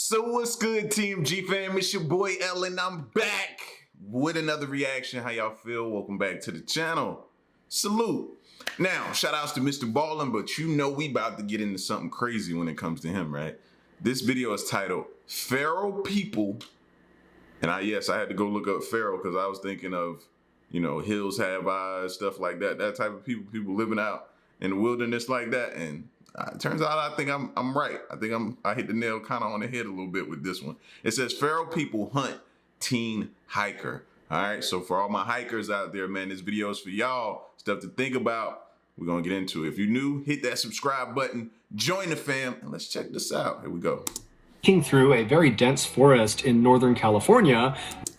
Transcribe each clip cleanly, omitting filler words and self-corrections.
So what's good, TMG fam? It's your boy Ellen. I'm back with another reaction. How y'all feel? Welcome back to the channel. Salute. Now, shout outs to Mr. Ballin, but you know we about to get into something crazy when it comes to him, right? This video is titled Feral People. And I had to go look up feral because I was thinking of, hills have eyes, stuff like that. That type of people living out in the wilderness like that. And it turns out I think I'm right. I hit the nail kind of on the head a little bit with this one. It says feral people hunt teen hiker. All right, so for all my hikers out there, man, this video is for y'all. Stuff to think about. We're gonna get into it. If you're new, hit that subscribe button, join the fam, and let's check this out. Here we go. Hiking through a very dense forest in Northern California.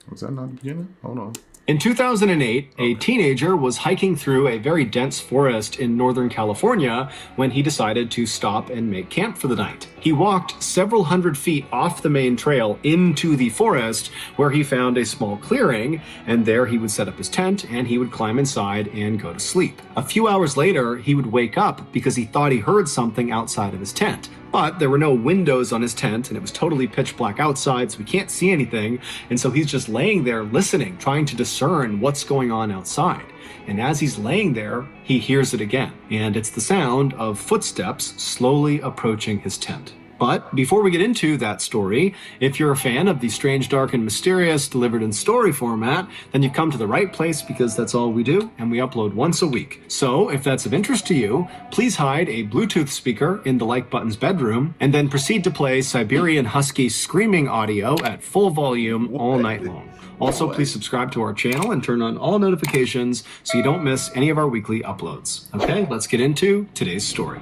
Was that not the beginning? Hold on. In 2008, a teenager was hiking through a very dense forest in Northern California when he decided to stop and make camp for the night. He walked several hundred feet off the main trail into the forest where he found a small clearing, and there he would set up his tent and he would climb inside and go to sleep. A few hours later, he would wake up because he thought he heard something outside of his tent. But there were no windows on his tent and it was totally pitch black outside, so he can't see anything. And so he's just laying there listening, trying to discern what's going on outside. And as he's laying there, he hears it again. And it's the sound of footsteps slowly approaching his tent. But before we get into that story, if you're a fan of the strange, dark, and mysterious delivered in story format, then you've come to the right place because that's all we do, and we upload once a week. So if that's of interest to you, please hide a Bluetooth speaker in the like button's bedroom, and then proceed to play Siberian Husky screaming audio at full volume all night long. Also, please subscribe to our channel and turn on all notifications so you don't miss any of our weekly uploads. Okay, let's get into today's story.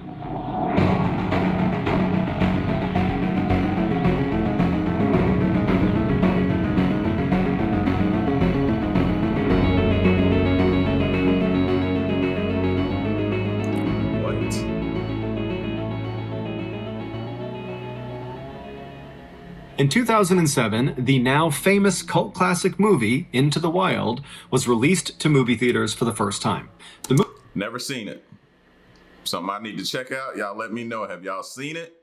In 2007, the now famous cult classic movie, Into the Wild, was released to movie theaters for the first time. Never seen it. Something I need to check out. Y'all let me know. Have y'all seen it?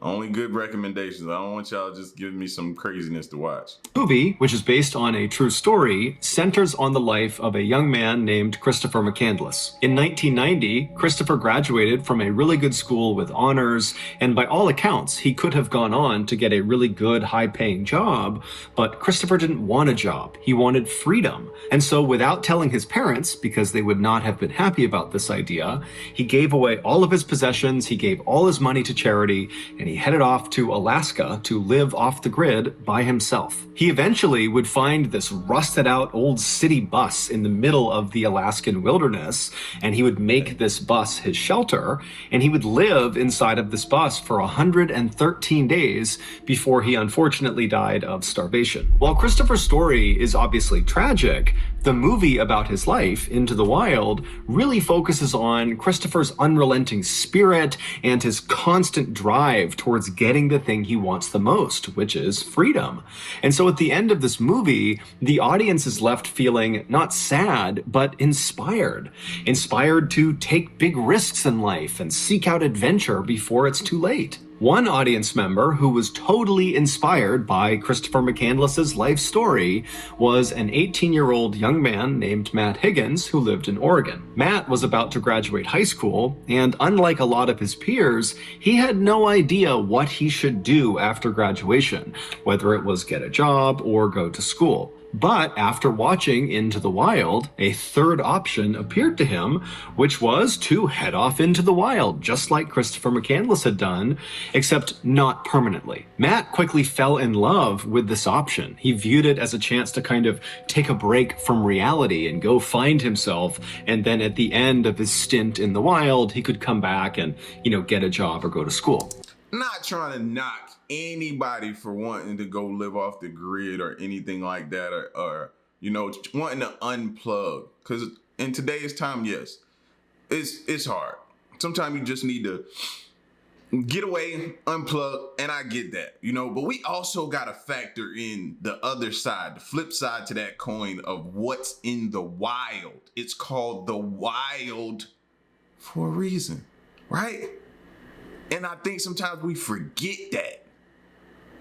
Only good recommendations. I don't want y'all just giving me some craziness to watch. The movie, which is based on a true story, centers on the life of a young man named Christopher McCandless. In 1990, Christopher graduated from a really good school with honors, and by all accounts, he could have gone on to get a really good, high-paying job, but Christopher didn't want a job. He wanted freedom. And so without telling his parents, because they would not have been happy about this idea, he gave away all of his possessions, he gave all his money to charity, and he headed off to Alaska to live off the grid by himself. He eventually would find this rusted out old city bus in the middle of the Alaskan wilderness, and he would make this bus his shelter, and he would live inside of this bus for 113 days before he unfortunately died of starvation. While Christopher's story is obviously tragic, the movie about his life, Into the Wild, really focuses on Christopher's unrelenting spirit and his constant drive towards getting the thing he wants the most, which is freedom. And so at the end of this movie, the audience is left feeling not sad, but inspired. Inspired to take big risks in life and seek out adventure before it's too late. One audience member who was totally inspired by Christopher McCandless's life story was an 18-year-old young man named Matt Higgins who lived in Oregon. Matt was about to graduate high school, and unlike a lot of his peers, he had no idea what he should do after graduation, whether it was get a job or go to school. But after watching Into the Wild, a third option appeared to him, which was to head off into the wild, just like Christopher McCandless had done, except not permanently. Matt quickly fell in love with this option. He viewed it as a chance to kind of take a break from reality and go find himself, and then at the end of his stint in the wild, he could come back and, get a job or go to school. Not trying to knock anybody for wanting to go live off the grid or anything like that, or wanting to unplug, because in today's time, yes, it's hard. Sometimes you just need to get away, unplug, and I get that, but we also got to factor in the other side, the flip side to that coin of what's in the wild. It's called the wild for a reason, right? And I think sometimes we forget that.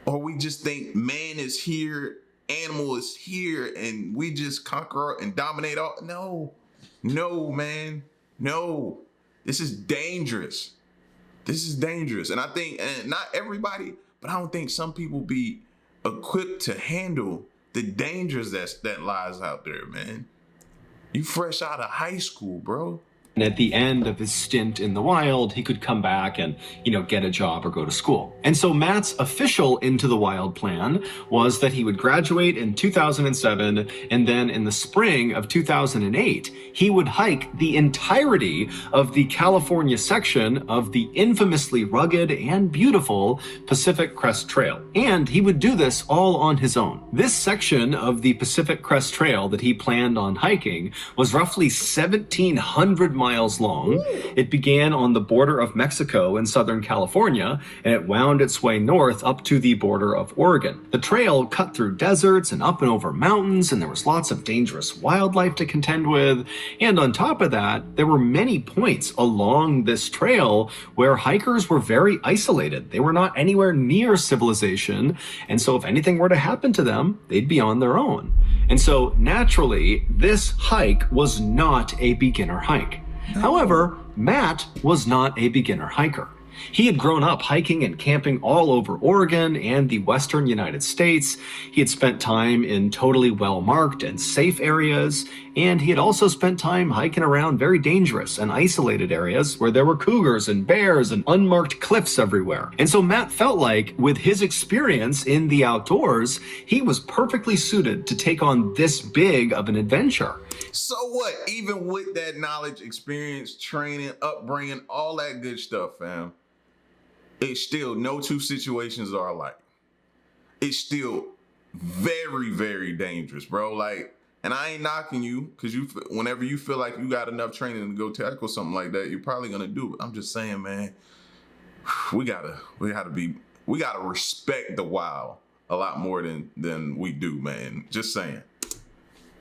Or we just think man is here, animal is here, and we just conquer and dominate all. No, man. No. This is dangerous. This is dangerous. And I think, and not everybody, but I don't think some people be equipped to handle the dangers that lies out there, man. You fresh out of high school, bro. And at the end of his stint in the wild, he could come back and, get a job or go to school. And so Matt's official Into the Wild plan was that he would graduate in 2007, and then in the spring of 2008, he would hike the entirety of the California section of the infamously rugged and beautiful Pacific Crest Trail. And he would do this all on his own. This section of the Pacific Crest Trail that he planned on hiking was roughly 1,700 miles long. It began on the border of Mexico in Southern California, and it wound its way north up to the border of Oregon. The trail cut through deserts and up and over mountains, and there was lots of dangerous wildlife to contend with. And on top of that, there were many points along this trail where hikers were very isolated. They were not anywhere near civilization, and so if anything were to happen to them, they'd be on their own. And so naturally, this hike was not a beginner hike. However, Matt was not a beginner hiker. He had grown up hiking and camping all over Oregon and the western United States. He had spent time in totally well-marked and safe areas, and he had also spent time hiking around very dangerous and isolated areas where there were cougars and bears and unmarked cliffs everywhere. And so Matt felt like, with his experience in the outdoors, he was perfectly suited to take on this big of an adventure. So what? Even with that knowledge, experience, training, upbringing, all that good stuff, fam, it's still no two situations are alike. It's still very, very dangerous, bro. Like, and I ain't knocking you, because whenever you feel like you got enough training to go tackle something like that, you're probably gonna do it. I'm just saying, man, we gotta respect the wild a lot more than we do, man. Just saying.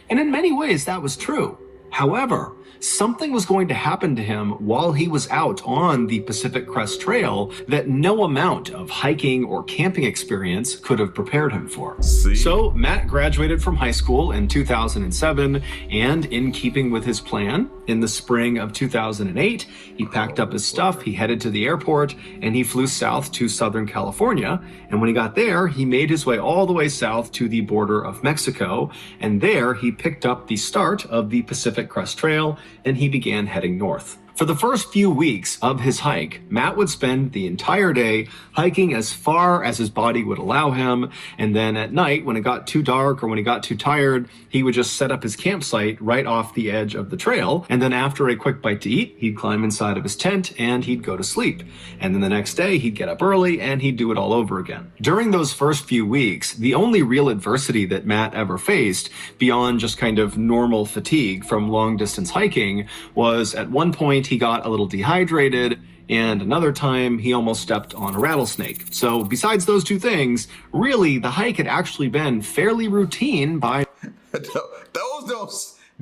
And in many ways, that was true. However, something was going to happen to him while he was out on the Pacific Crest Trail that no amount of hiking or camping experience could have prepared him for. So Matt graduated from high school in 2007, and in keeping with his plan, in the spring of 2008, he packed up his stuff, he headed to the airport, and he flew south to Southern California. And when he got there, he made his way all the way south to the border of Mexico, and there he picked up the start of the Pacific Crest Trail, and he began heading north. For the first few weeks of his hike, Matt would spend the entire day hiking as far as his body would allow him, and then at night, when it got too dark or when he got too tired, he would just set up his campsite right off the edge of the trail, and then after a quick bite to eat, he'd climb inside of his tent and he'd go to sleep. And then the next day, he'd get up early and he'd do it all over again. During those first few weeks, the only real adversity that Matt ever faced, beyond just kind of normal fatigue from long-distance hiking, was at one point he got a little dehydrated, and another time he almost stepped on a rattlesnake. So besides those two things, really the hike had actually been fairly routine by...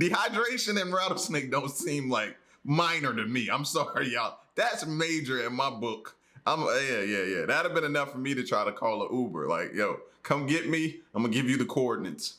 Dehydration and rattlesnake don't seem like minor to me. I'm sorry, y'all. That's major in my book. Yeah. That'd have been enough for me to try to call an Uber. Like, yo, come get me. I'm gonna give you the coordinates.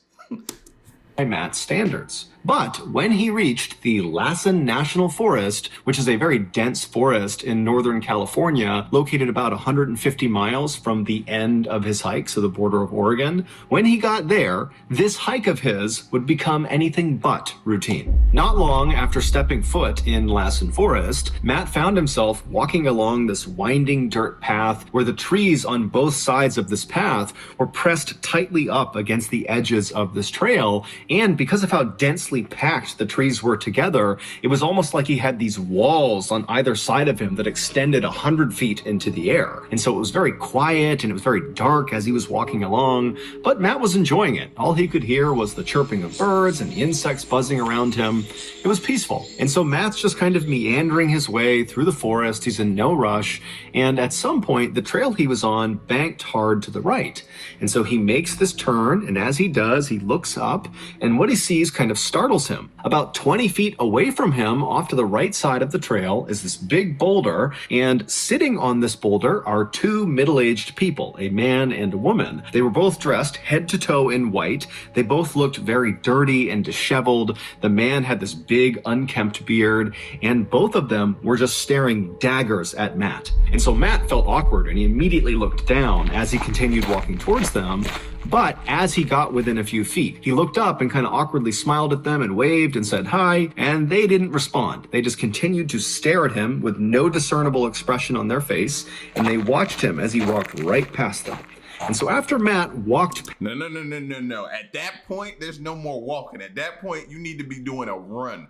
By Matt's standards. But when he reached the Lassen National Forest, which is a very dense forest in Northern California, located about 150 miles from the end of his hike, so the border of Oregon, when he got there, this hike of his would become anything but routine. Not long after stepping foot in Lassen Forest, Matt found himself walking along this winding dirt path where the trees on both sides of this path were pressed tightly up against the edges of this trail, and because of how densely packed the trees were together, it was almost like he had these walls on either side of him that extended 100 feet into the air. And so it was very quiet and it was very dark as he was walking along, but Matt was enjoying it. All he could hear was the chirping of birds and the insects buzzing around him. It was peaceful. And so Matt's just kind of meandering his way through the forest. He's in no rush. And at some point, the trail he was on banked hard to the right. And so he makes this turn, and as he does, he looks up, and what he sees kind of startles him. About 20 feet away from him, off to the right side of the trail, is this big boulder, and sitting on this boulder are two middle-aged people, a man and a woman. They were both dressed head to toe in white. They both looked very dirty and disheveled. The man had this big, unkempt beard, and both of them were just staring daggers at Matt. And so Matt felt awkward, and he immediately looked down as he continued walking towards them. But as he got within a few feet, he looked up and kind of awkwardly smiled at them and waved and said hi, and they didn't respond. They just continued to stare at him with no discernible expression on their face, and they watched him as he walked right past them. And so after Matt walked... No. At that point, there's no more walking. At that point, you need to be doing a run.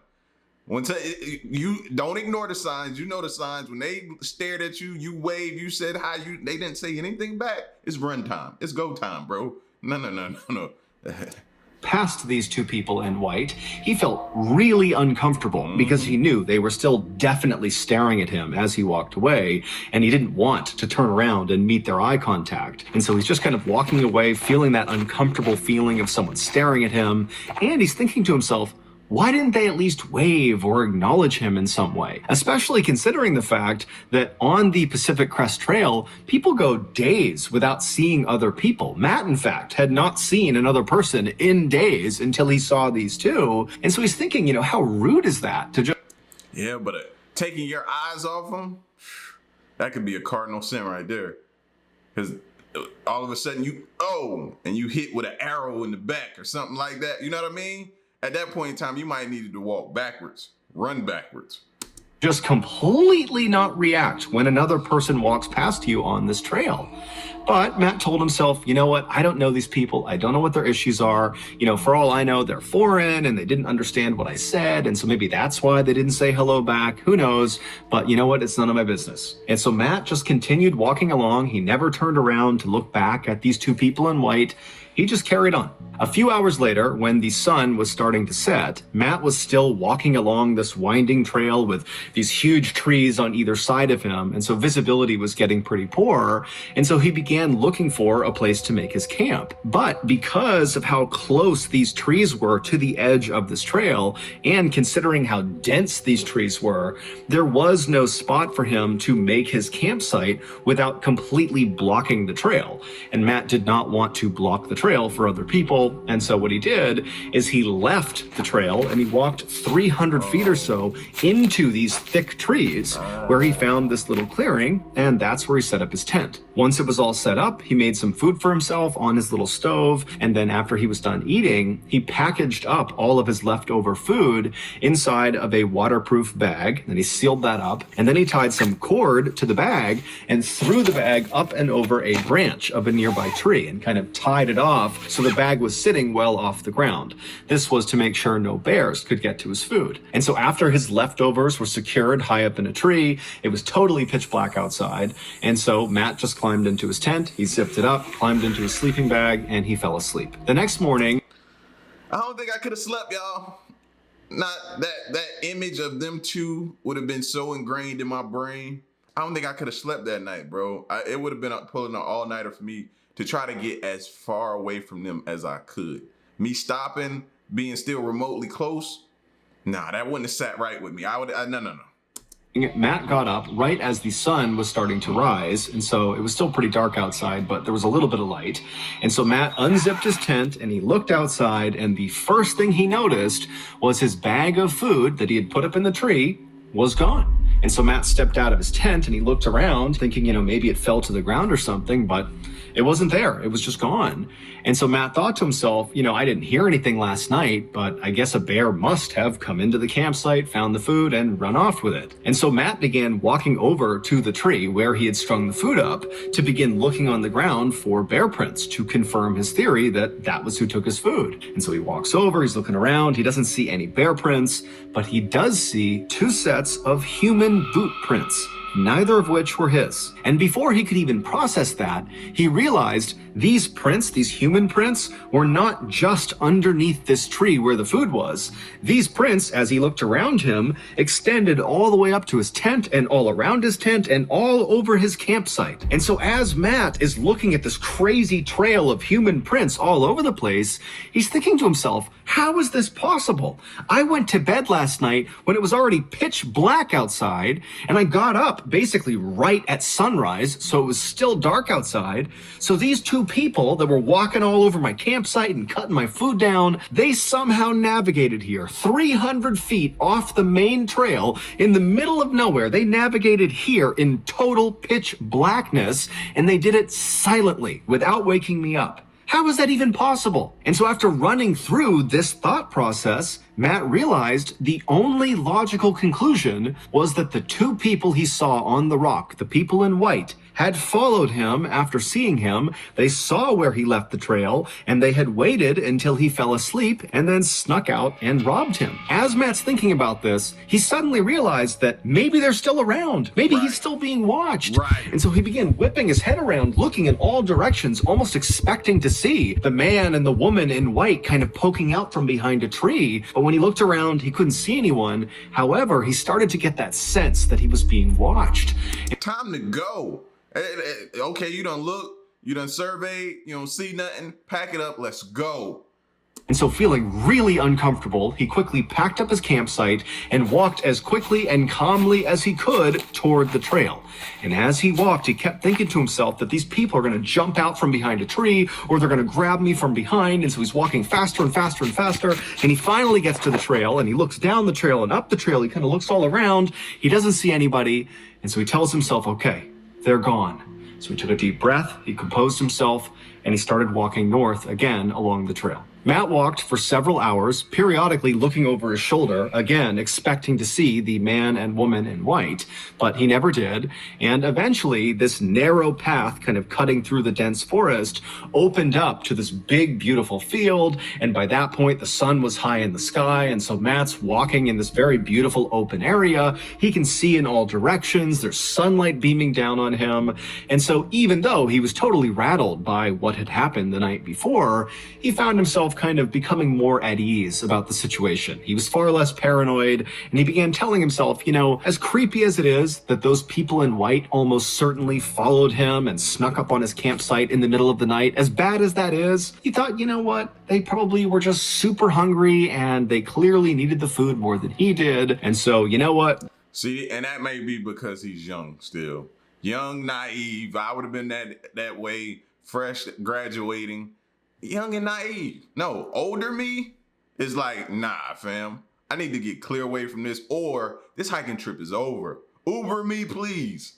You don't ignore the signs. You know the signs. When they stared at you, you waved, you said hi, they didn't say anything back. It's run time. It's go time, bro. No. Past these two people in white, he felt really uncomfortable because he knew they were still definitely staring at him as he walked away, and he didn't want to turn around and meet their eye contact. And so he's just kind of walking away, feeling that uncomfortable feeling of someone staring at him, and he's thinking to himself, why didn't they at least wave or acknowledge him in some way? Especially considering the fact that on the Pacific Crest Trail, people go days without seeing other people. Matt, in fact, had not seen another person in days until he saw these two. And so he's thinking, how rude is that to just... Yeah, but taking your eyes off them, that could be a cardinal sin right there. Because all of a sudden and you hit with an arrow in the back or something like that. You know what I mean? At that point in time, you might need to walk backwards, run backwards. Just completely not react when another person walks past you on this trail. But Matt told himself, you know what? I don't know these people. I don't know what their issues are. For all I know, they're foreign and they didn't understand what I said. And so maybe that's why they didn't say hello back. Who knows? But you know what? It's none of my business. And so Matt just continued walking along. He never turned around to look back at these two people in white. He just carried on. A few hours later, when the sun was starting to set, Matt was still walking along this winding trail with these huge trees on either side of him, and so visibility was getting pretty poor, and so he began looking for a place to make his camp. But because of how close these trees were to the edge of this trail, and considering how dense these trees were, there was no spot for him to make his campsite without completely blocking the trail. And Matt did not want to block the trail for other people, and so what he did is he left the trail and he walked 300 feet or so into these thick trees where he found this little clearing, and that's where he set up his tent. Once it was all set up, he made some food for himself on his little stove, and then after he was done eating, he packaged up all of his leftover food inside of a waterproof bag, and he sealed that up, and then he tied some cord to the bag and threw the bag up and over a branch of a nearby tree and kind of tied it off so the bag was sitting well off the ground. This was to make sure no bears could get to his food. And so after his leftovers were secured high up in a tree, it was totally pitch black outside, and so Matt just climbed into his tent, he zipped it up, climbed into his sleeping bag, and he fell asleep. The next morning... I don't think I could have slept, y'all. Not that image of them two would have been so ingrained in my brain. I don't think I could have slept that night, bro. It would have been pulling an all-nighter for me to try to get as far away from them as I could. Me stopping, being still remotely close, nah, that wouldn't have sat right with me. No. Matt got up right as the sun was starting to rise, and so it was still pretty dark outside, but there was a little bit of light. And so Matt unzipped his tent and he looked outside, and the first thing he noticed was his bag of food that he had put up in the tree was gone. And so Matt stepped out of his tent and he looked around thinking, maybe it fell to the ground or something, but it wasn't there. It was just gone. And so Matt thought to himself, I didn't hear anything last night, but I guess a bear must have come into the campsite, found the food, and run off with it. And so Matt began walking over to the tree where he had strung the food up to begin looking on the ground for bear prints to confirm his theory that that was who took his food. And so he walks over, he's looking around, he doesn't see any bear prints, but he does see two sets of human boot prints. neither of which were his. And before he could even process that, he realized these prints, these human prints, were not just underneath this tree where the food was. These prints, as he looked around him, extended all the way up to his tent and all around his tent and all over his campsite. And so as Matt is looking at this crazy trail of human prints all over the place, he's thinking to himself, how is this possible? I went to bed last night when it was already pitch black outside, and I got up basically right at sunrise, so it was still dark outside. So these two people that were walking all over my campsite and cutting my food down, they somehow navigated here 300 feet off the main trail in the middle of nowhere. They navigated here in total pitch blackness, and they did it silently without waking me up. How is that even possible? And so after running through this thought process, Matt realized the only logical conclusion was that the two people he saw on the rock, the people in white, had followed him after seeing him. They saw where he left the trail, and they had waited until he fell asleep and then snuck out and robbed him. As Matt's thinking about this, he suddenly realized that maybe they're still around. Maybe he's still being watched. And so he began whipping his head around, looking in all directions, almost expecting to see the man and the woman in white kind of poking out from behind a tree. But when he looked around, he couldn't see anyone. However, he started to get that sense that he was being watched. Time to go. Okay, you done look, you done surveyed, you don't see nothing, pack it up, let's go. And so feeling really uncomfortable, he quickly packed up his campsite and walked as quickly and calmly as he could toward the trail. And as he walked, he kept thinking to himself that these people are going to jump out from behind a tree, or they're going to grab me from behind. And so he's walking faster and faster and faster. And he finally gets to the trail, and he looks down the trail and up the trail. He kind of looks all around. He doesn't see anybody. And so he tells himself, okay, they're gone. So he took a deep breath, he composed himself, and he started walking north again along the trail. Matt walked for several hours, periodically looking over his shoulder, again expecting to see the man and woman in white, but he never did. And eventually, this narrow path kind of cutting through the dense forest opened up to this big, beautiful field. And by that point, the sun was high in the sky. And so Matt's walking in this very beautiful open area. He can see in all directions. There's sunlight beaming down on him. And so even though he was totally rattled by what had happened the night before, he found himself kind of becoming more at ease about the situation. He was far less paranoid, and he began telling himself, you know, as creepy as it is that those people in white almost certainly followed him and snuck up on his campsite in the middle of the night, as bad as that is, he thought, you know what, they probably were just super hungry and they clearly needed the food more than he did. And so, you know what? See, and that may be because he's young still. Young, naive. I would have been that way, fresh, graduating. Young and naive. No, older me is like, nah, fam. I need to get clear away from this, or this hiking trip is over. Uber me, please.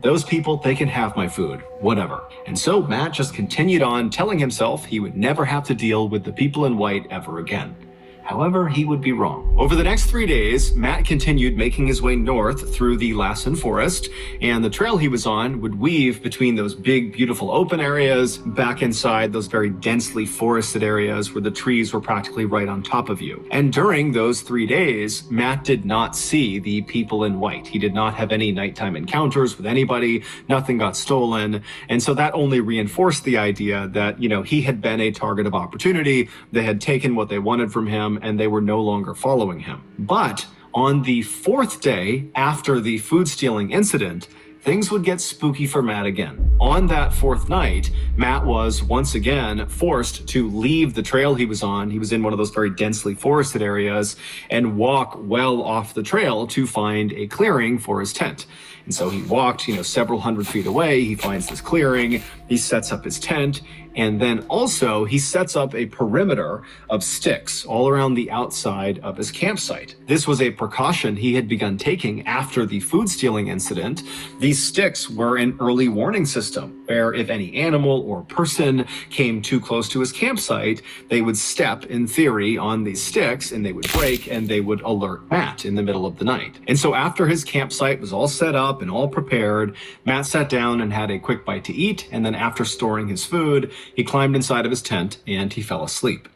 Those people, they can have my food, whatever. And so Matt just continued on telling himself he would never have to deal with the people in white ever again. However, he would be wrong. Over the next 3 days, Matt continued making his way north through the Lassen forest, and the trail he was on would weave between those big, beautiful open areas back inside those very densely forested areas where the trees were practically right on top of you. And during those 3 days, Matt did not see the people in white. He did not have any nighttime encounters with anybody. Nothing got stolen. And so that only reinforced the idea that, you know, he had been a target of opportunity. They had taken what they wanted from him, and they were no longer following him. But on the 4th day after the food stealing incident, things would get spooky for Matt again. On that 4th night, Matt was once again forced to leave the trail he was on. He was in one of those very densely forested areas and walk well off the trail to find a clearing for his tent. And so he walked, several hundred feet away. He finds this clearing. He sets up his tent. And then also he sets up a perimeter of sticks all around the outside of his campsite. This was a precaution he had begun taking after the food stealing incident. These sticks were an early warning system where if any animal or person came too close to his campsite, they would step, in theory, on these sticks and they would break and they would alert Matt in the middle of the night. And so after his campsite was all set up and all prepared, Matt sat down and had a quick bite to eat. And then after storing his food, he climbed inside of his tent and he fell asleep.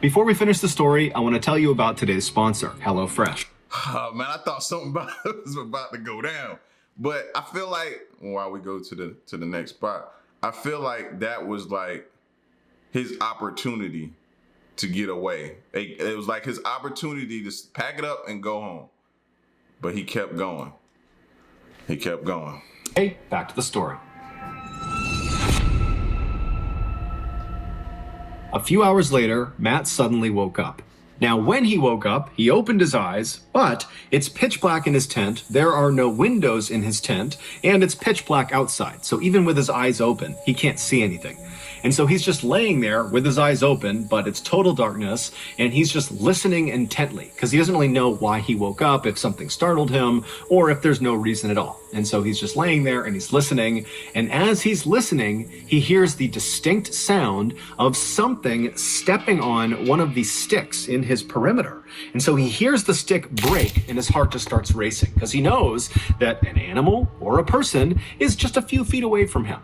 Before we finish the story, I want to tell you about today's sponsor, HelloFresh. Oh, man, I thought something about was about to go down. But I feel like, while we go to the next spot, I feel like that was like his opportunity to get away. It was like his opportunity to pack it up and go home. But he kept going. He kept going. Okay, back to the story. A few hours later, Matt suddenly woke up. Now, when he woke up, he opened his eyes, but it's pitch black in his tent, there are no windows in his tent, and it's pitch black outside. So even with his eyes open, he can't see anything. And so he's just laying there with his eyes open, but it's total darkness, and he's just listening intently, because he doesn't really know why he woke up, if something startled him, or if there's no reason at all. And so he's just laying there and he's listening, and as he's listening, he hears the distinct sound of something stepping on one of the sticks in his perimeter. And so he hears the stick break and his heart just starts racing, because he knows that an animal or a person is just a few feet away from him.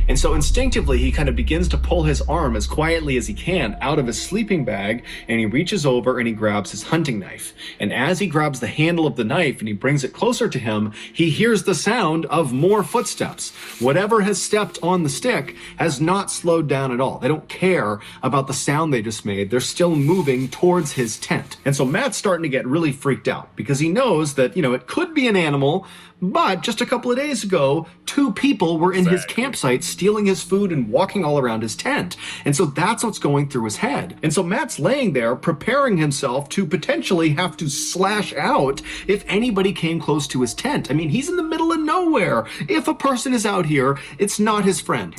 And so instinctively, he kind of begins to pull his arm as quietly as he can out of his sleeping bag, and he reaches over and he grabs his hunting knife. And as he grabs the handle of the knife and he brings it closer to him, he hears the sound of more footsteps. Whatever has stepped on the stick has not slowed down at all. They don't care about the sound they just made. They're still moving towards his tent. And so Matt's starting to get really freaked out, because he knows that, it could be an animal, but just a couple of days ago, 2 people were in his campsite stealing his food and walking all around his tent. And so that's what's going through his head. And so Matt's laying there preparing himself to potentially have to slash out if anybody came close to his tent. I mean, he's in the middle of nowhere. If a person is out here, it's not his friend.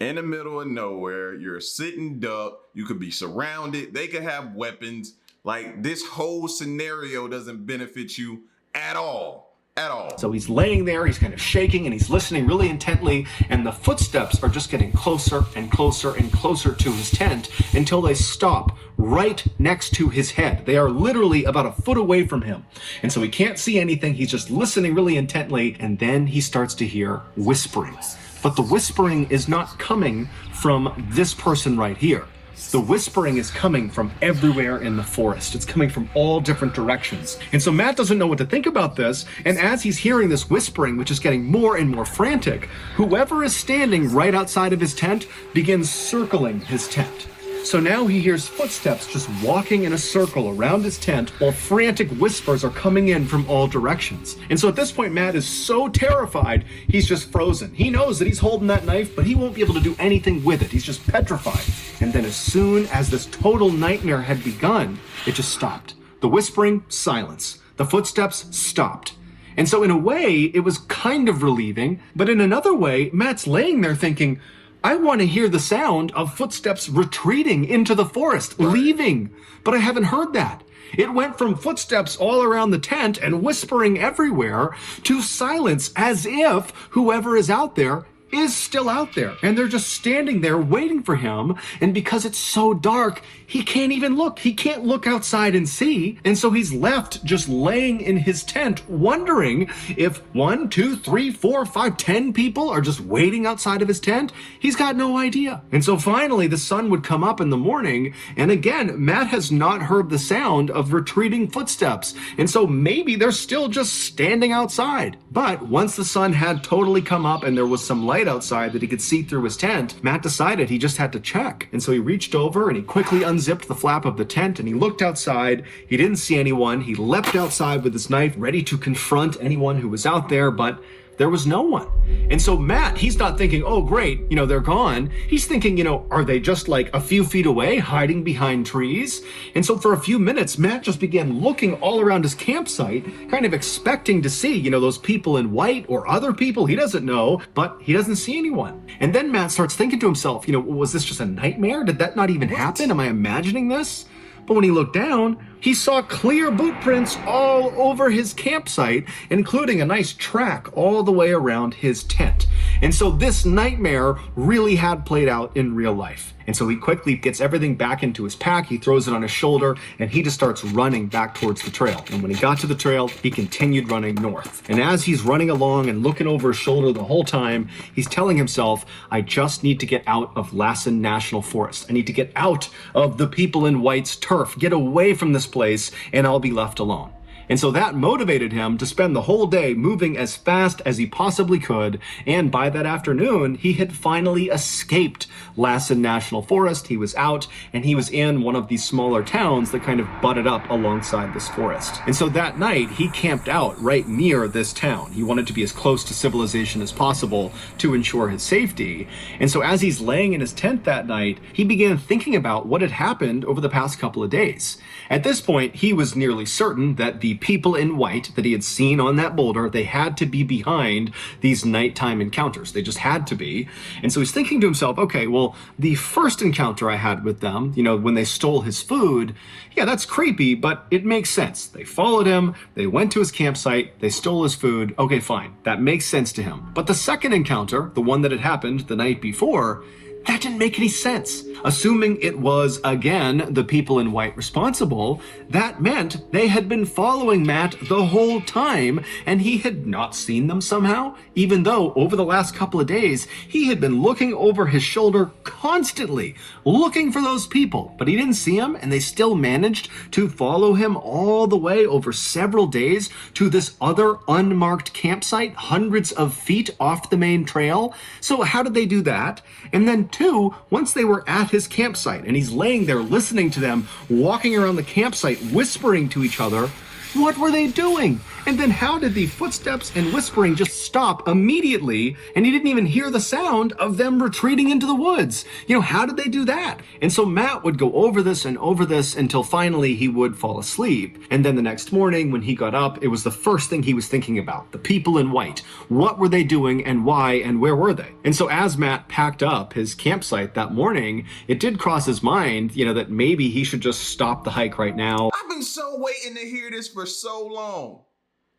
In the middle of nowhere, you're a sitting duck. You could be surrounded. They could have weapons. Like, this whole scenario doesn't benefit you at all. At all. So he's laying there, he's kind of shaking, and he's listening really intently, and the footsteps are just getting closer and closer and closer to his tent until they stop right next to his head. They are literally about a foot away from him. And so he can't see anything, he's just listening really intently, and then he starts to hear whispering. But the whispering is not coming from this person right here. The whispering is coming from everywhere in the forest. It's coming from all different directions. And so Matt doesn't know what to think about this. And as he's hearing this whispering, which is getting more and more frantic, whoever is standing right outside of his tent begins circling his tent. So now he hears footsteps just walking in a circle around his tent while frantic whispers are coming in from all directions. And so at this point, Matt is so terrified, he's just frozen. He knows that he's holding that knife, but he won't be able to do anything with it. He's just petrified. And then as soon as this total nightmare had begun, it just stopped. The whispering, silence. The footsteps stopped. And so in a way, it was kind of relieving, but in another way, Matt's laying there thinking, I want to hear the sound of footsteps retreating into the forest, leaving, but I haven't heard that. It went from footsteps all around the tent and whispering everywhere to silence, as if whoever is out there is still out there, and they're just standing there waiting for him. And because it's so dark, he can't even look. He can't look outside and see. And so he's left just laying in his tent, wondering if 1, 2, 3, 4, 5, 10 people are just waiting outside of his tent. He's got no idea. And so finally the sun would come up in the morning, and again, Matt has not heard the sound of retreating footsteps. And so maybe they're still just standing outside. But once the sun had totally come up and there was some light outside that he could see through his tent, Matt decided he just had to check. And so he reached over and he quickly unzipped the flap of the tent and he looked outside. He didn't see anyone. He leapt outside with his knife, ready to confront anyone who was out there, but there was no one. And so Matt, he's not thinking, oh great, they're gone. He's thinking, are they just like a few feet away, hiding behind trees? And so for a few minutes, Matt just began looking all around his campsite, kind of expecting to see, those people in white or other people he doesn't know, but he doesn't see anyone. And then Matt starts thinking to himself, was this just a nightmare? Did that not even happen? Am I imagining this? But when he looked down, he saw clear boot prints all over his campsite, including a nice track all the way around his tent. And so this nightmare really had played out in real life. And so he quickly gets everything back into his pack, he throws it on his shoulder, and he just starts running back towards the trail. And when he got to the trail, he continued running north. And as he's running along and looking over his shoulder the whole time, he's telling himself, I just need to get out of Lassen National Forest. I need to get out of the people in white's turf, get away from this place, and I'll be left alone. And so that motivated him to spend the whole day moving as fast as he possibly could. And by that afternoon, he had finally escaped Lassen National Forest. He was out and he was in one of these smaller towns that kind of butted up alongside this forest. And so that night, he camped out right near this town. He wanted to be as close to civilization as possible to ensure his safety. And so as he's laying in his tent that night, he began thinking about what had happened over the past couple of days. At this point, he was nearly certain that the people in white that he had seen on that boulder, they had to be behind these nighttime encounters. They just had to be. And so he's thinking to himself, okay, well, the first encounter I had with them, when they stole his food, yeah, that's creepy, but it makes sense. They followed him, they went to his campsite, they stole his food. Okay, fine. That makes sense to him. But the second encounter, the one that had happened the night before, that didn't make any sense. Assuming it was, again, the people in white responsible, that meant they had been following Matt the whole time, and he had not seen them somehow, even though over the last couple of days, he had been looking over his shoulder constantly, looking for those people, but he didn't see them, and they still managed to follow him all the way over several days to this other unmarked campsite, hundreds of feet off the main trail. So how did they do that? And then two, once they were at his campsite and he's laying there listening to them, walking around the campsite, whispering to each other, what were they doing? And then how did the footsteps and whispering just stop immediately and he didn't even hear the sound of them retreating into the woods? How did they do that? And so Matt would go over this and over this until finally he would fall asleep. And then the next morning when he got up, it was the first thing he was thinking about, the people in white. What were they doing and why and where were they? And so as Matt packed up his campsite that morning, it did cross his mind, that maybe he should just stop the hike right now. I've been so waiting to hear this for so long.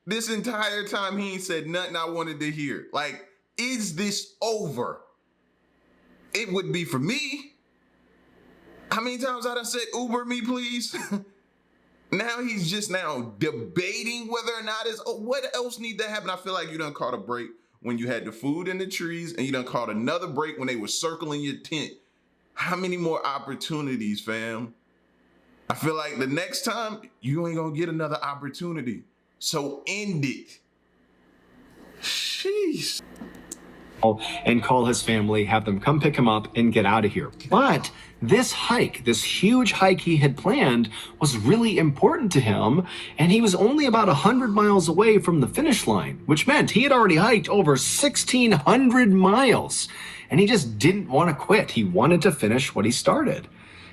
This entire time he ain't said nothing I wanted to hear. Like, is this over? It would be for me. How many times I done said Uber me, please? Now he's just now debating whether or not it's, what else need to happen? I feel like you done caught a break when you had the food in the trees and you done caught another break when they were circling your tent. How many more opportunities, fam? I feel like the next time you ain't gonna get another opportunity. So end it. Sheesh. And call his family, have them come pick him up and get out of here. But this hike, this huge hike he had planned, was really important to him, and he was only about 100 miles away from the finish line, which meant he had already hiked over 1,600 miles, and he just didn't want to quit. He wanted to finish what he started.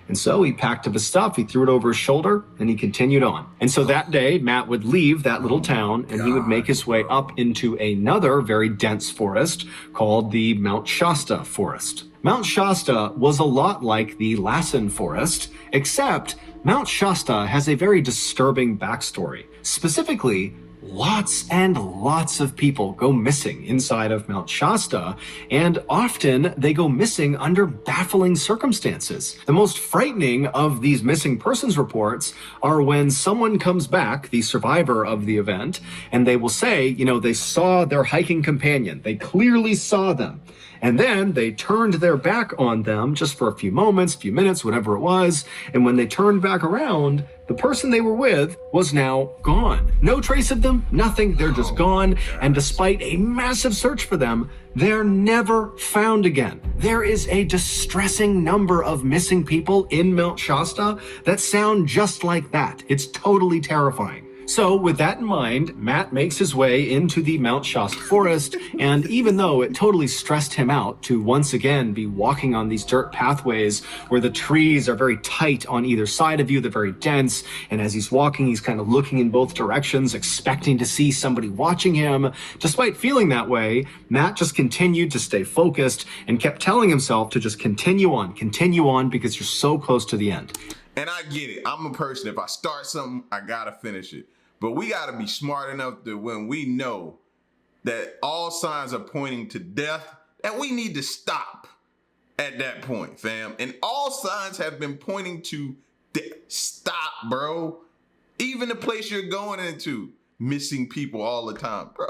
And so he packed up his stuff, he threw it over his shoulder, and he continued on. And so that day, Matt would leave that little town, and he would make his way up into another very dense forest called the Mount Shasta forest. Mount Shasta was a lot like the Lassen forest, except Mount Shasta has a very disturbing backstory. Specifically, lots and lots of people go missing inside of Mount Shasta, and often they go missing under baffling circumstances. The most frightening of these missing persons reports are when someone comes back, the survivor of the event, and they will say, they saw their hiking companion. They clearly saw them. And then they turned their back on them just for a few moments, few minutes, whatever it was. And when they turned back around, the person they were with was now gone. No trace of them, nothing. They're just gone. And despite a massive search for them, they're never found again. There is a distressing number of missing people in Mount Shasta that sound just like that. It's totally terrifying. So with that in mind, Matt makes his way into the Mount Shasta forest, and even though it totally stressed him out to once again be walking on these dirt pathways where the trees are very tight on either side of you, they're very dense, and as he's walking, he's kind of looking in both directions, expecting to see somebody watching him. Despite feeling that way, Matt just continued to stay focused and kept telling himself to just continue on, because you're so close to the end. And I get it. I'm a person, if I start something, I gotta finish it. But we gotta be smart enough that when we know that all signs are pointing to death, And we need to stop at that point, fam. And all signs have been pointing to stop, bro. Even the place you're going into, missing people all the time, bro.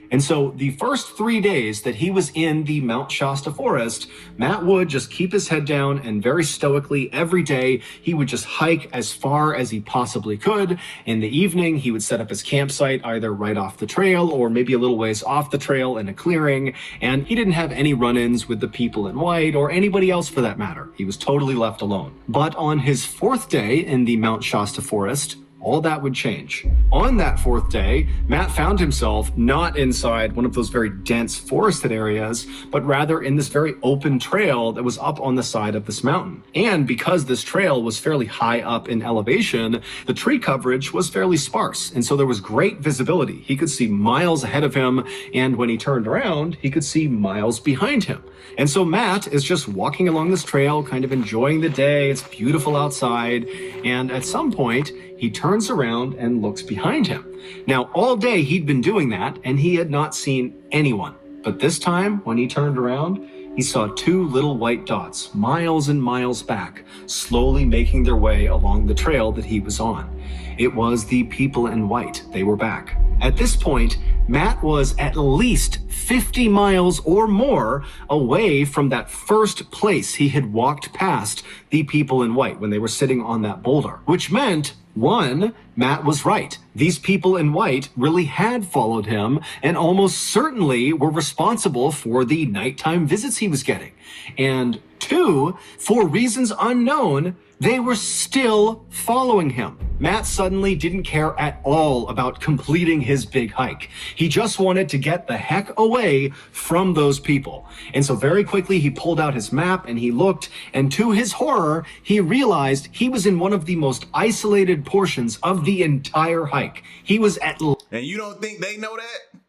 And so the first 3 days that he was in the Mount Shasta forest, Matt would just keep his head down and very stoically every day, he would just hike as far as he possibly could. In the evening, he would set up his campsite either right off the trail or maybe a little ways off the trail in a clearing. And he didn't have any run-ins with the people in white or anybody else for that matter. He was totally left alone. But on his 4th day in the Mount Shasta forest, all that would change. On that 4th day, Matt found himself not inside one of those very dense forested areas, but rather in this very open trail that was up on the side of this mountain. And because this trail was fairly high up in elevation, the tree coverage was fairly sparse. And so there was great visibility. He could see miles ahead of him, and when he turned around, he could see miles behind him. And so Matt is just walking along this trail, kind of enjoying the day. It's beautiful outside. And at some point, he turns around and looks behind him. Now, all day he'd been doing that, and he had not seen anyone. But this time, when he turned around, he saw 2 little white dots, miles and miles back, slowly making their way along the trail that he was on. It was the people in white. They were back. At this point, Matt was at least 50 miles or more away from that first place he had walked past the people in white when they were sitting on that boulder, which meant, 1, Matt was right. These people in white really had followed him and almost certainly were responsible for the nighttime visits he was getting. And 2, for reasons unknown, they were still following him. Matt suddenly didn't care at all about completing his big hike. He just wanted to get the heck away from those people. And so very quickly he pulled out his map and he looked, and to his horror, he realized he was in one of the most isolated portions of the entire hike. He was at... And you don't think they know that?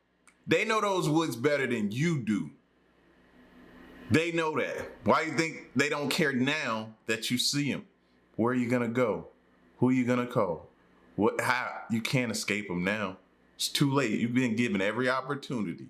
They know those woods better than you do. They know that. Why do you think they don't care now that you see them? Where are you going to go? Who are you going to call? How? You can't escape them now. It's too late. You've been given every opportunity.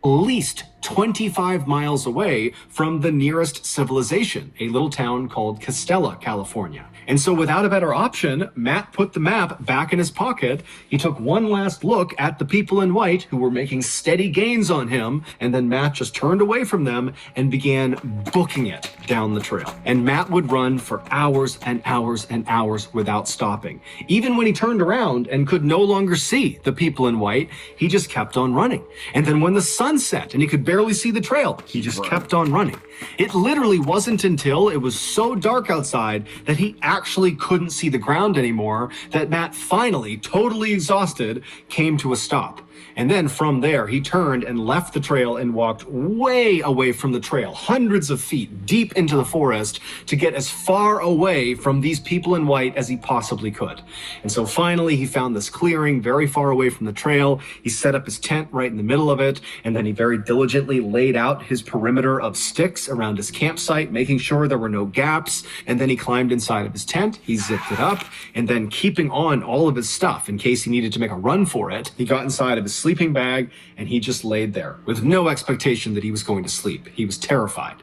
Least 25 miles away from the nearest civilization, a little town called Castella, California. And so without a better option, Matt put the map back in his pocket. He took one last look at the people in white who were making steady gains on him, and then Matt just turned away from them and began booking it down the trail. And Matt would run for hours and hours and hours without stopping. Even when he turned around and could no longer see the people in white, he just kept on running. And then when the sun set and he could barely see the trail, he just kept on running. It literally wasn't until it was so dark outside that he actually couldn't see the ground anymore that Matt finally, totally exhausted, came to a stop. And then from there, he turned and left the trail and walked way away from the trail, hundreds of feet deep into the forest to get as far away from these people in white as he possibly could. And so finally, he found this clearing very far away from the trail. He set up his tent right in the middle of it, and then he very diligently laid out his perimeter of sticks around his campsite, making sure there were no gaps. And then he climbed inside of his tent, he zipped it up, and then keeping on all of his stuff in case he needed to make a run for it, he got inside of his sleeping bag and he just laid there with no expectation that he was going to sleep. He was terrified.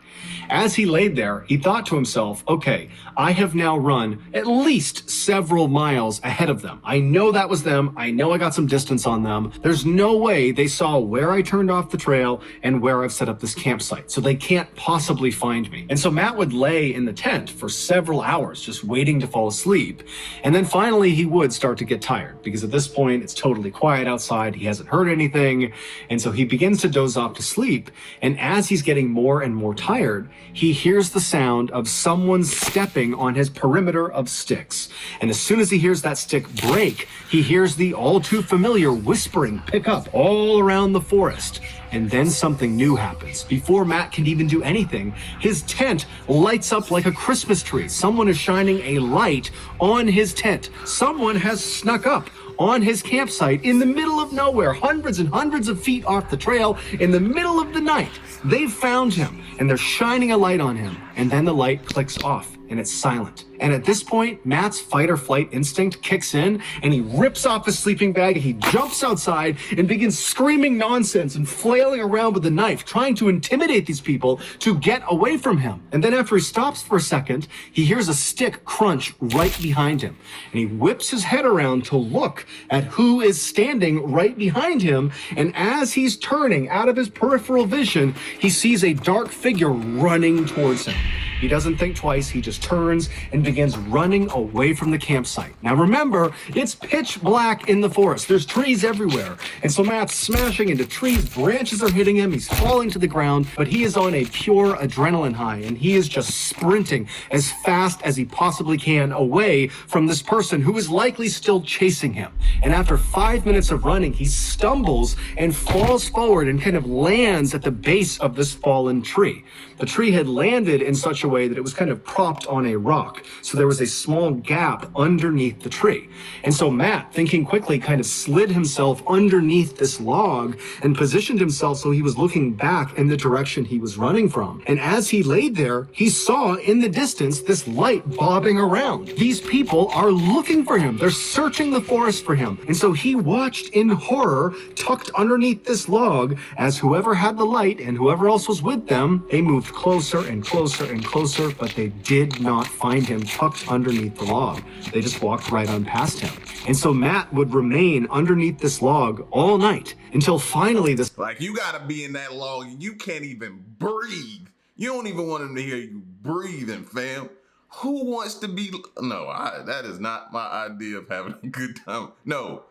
As he laid there, he thought to himself, okay, I have now run at least several miles ahead of them. I know that was them. I know I got some distance on them. There's no way they saw where I turned off the trail and where I've set up this campsite, so they can't possibly find me. And so Matt would lay in the tent for several hours just waiting to fall asleep. And then finally he would start to get tired because at this point it's totally quiet outside. He hasn't heard anything. And so he begins to doze off to sleep. And as he's getting more and more tired, he hears the sound of someone stepping on his perimeter of sticks. And as soon as he hears that stick break, he hears the all too familiar whispering pick up all around the forest. And then something new happens. Before Matt can even do anything, his tent lights up like a Christmas tree. Someone is shining a light on his tent. Someone has snuck up on his campsite in the middle of nowhere, hundreds and hundreds of feet off the trail, in the middle of the night. They've found him, and they're shining a light on him. And then the light clicks off, and it's silent. And at this point, Matt's fight or flight instinct kicks in, and he rips off his sleeping bag, and he jumps outside and begins screaming nonsense and flailing around with a knife, trying to intimidate these people to get away from him. And then after he stops for a second, he hears a stick crunch right behind him. And he whips his head around to look at who is standing right behind him. And as he's turning out of his peripheral vision, he sees a dark figure running towards him. He doesn't think twice, he just turns and begins running away from the campsite. Now remember, it's pitch black in the forest. There's trees everywhere. And so Matt's smashing into trees, branches are hitting him, he's falling to the ground, but he is on a pure adrenaline high, and he is just sprinting as fast as he possibly can away from this person who is likely still chasing him. And after 5 minutes of running, he stumbles and falls forward and kind of lands at the base of this fallen tree. The tree had landed in such a way that it was kind of propped on a rock. So there was a small gap underneath the tree. And so Matt, thinking quickly, kind of slid himself underneath this log and positioned himself so he was looking back in the direction he was running from. And as he laid there, he saw in the distance this light bobbing around. These people are looking for him. They're searching the forest for him. And so he watched in horror, tucked underneath this log, as whoever had the light and whoever else was with them, they moved closer and closer and closer, but they did not find him tucked underneath the log. They just walked right on past him. And so Matt would remain underneath this log all night until finally this... Like, you gotta be in that log and you can't even breathe. You don't even want them to hear you breathing, fam. Who wants to be... No, that is not my idea of having a good time. No,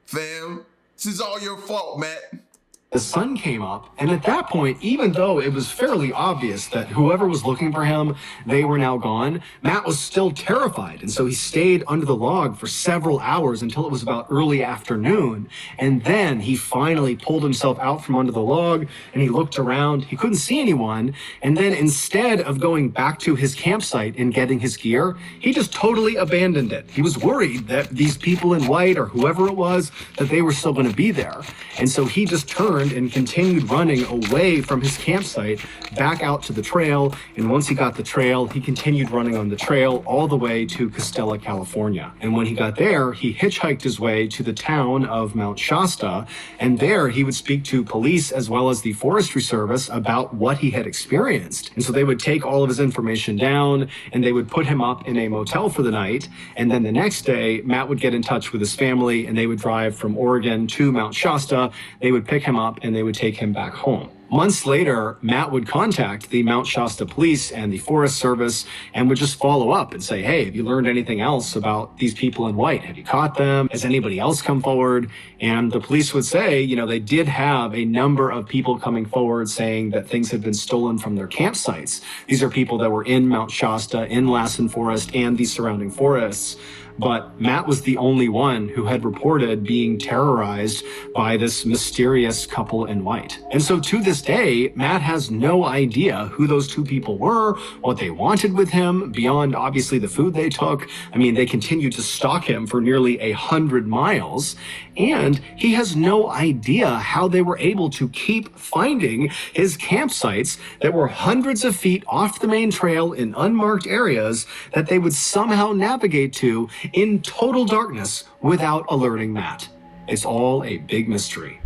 fam. This is all your fault, Matt. The sun came up, and at that point, even though it was fairly obvious that whoever was looking for him, they were now gone, Matt was still terrified, and so he stayed under the log for several hours until it was about early afternoon, and then he finally pulled himself out from under the log, and he looked around. He couldn't see anyone, and then instead of going back to his campsite and getting his gear, he just totally abandoned it. He was worried that these people in white, or whoever it was, that they were still going to be there, and so he just turned and continued running away from his campsite back out to the trail. And once he got the trail, he continued running on the trail all the way to Costella, California. And when he got there, he hitchhiked his way to the town of Mount Shasta. And there he would speak to police as well as the Forestry Service about what he had experienced. And so they would take all of his information down and they would put him up in a motel for the night. And then the next day, Matt would get in touch with his family and they would drive from Oregon to Mount Shasta. They would pick him up and they would take him back home. Months later, Matt would contact the Mount Shasta police and the Forest Service and would just follow up and say, hey, have you learned anything else about these people in white? Have you caught them? Has anybody else come forward? And the police would say, you know, they did have a number of people coming forward saying that things had been stolen from their campsites. These are people that were in Mount Shasta, in Lassen Forest, and the surrounding forests. But Matt was the only one who had reported being terrorized by this mysterious couple in white. And so to this day, Matt has no idea who those two people were, what they wanted with him, beyond obviously the food they took. I mean, they continued to stalk him for nearly 100 miles. And he has no idea how they were able to keep finding his campsites that were hundreds of feet off the main trail in unmarked areas that they would somehow navigate to in total darkness without alerting Matt. It's all a big mystery.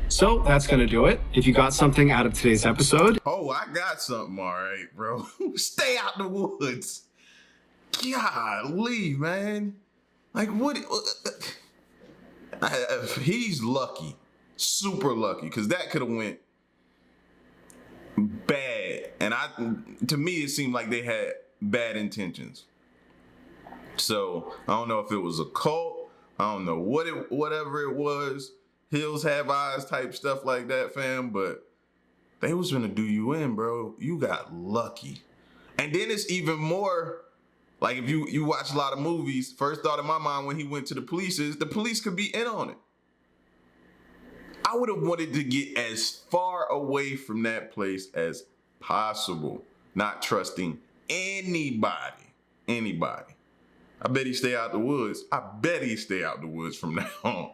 So that's going to do it. If you got something out of today's episode. Oh, I got something, all right, bro. Stay out the woods. Golly, man. Like, what? He's lucky. Super lucky. Because that could have went bad. And to me, it seemed like they had bad intentions. So I don't know if it was a cult. I don't know whatever it was. Hills have eyes type stuff like that, fam. But they was gonna do you in, bro. You got lucky. And then it's even more like if you watch a lot of movies. First thought in my mind when he went to the police is the police could be in on it. I would have wanted to get as far away from that place as possible, not trusting anybody. I bet he stay out the woods. I bet he stay out the woods from now on.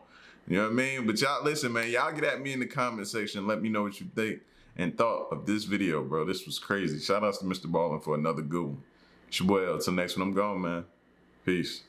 You know what I mean? But y'all, listen, man, y'all get at me in the comment section. Let me know what you think. and thought of this video, bro. This was crazy. Shout outs to Mr. Ballin for another good one. It's your boy L. Till next one, I'm gone, man. Peace.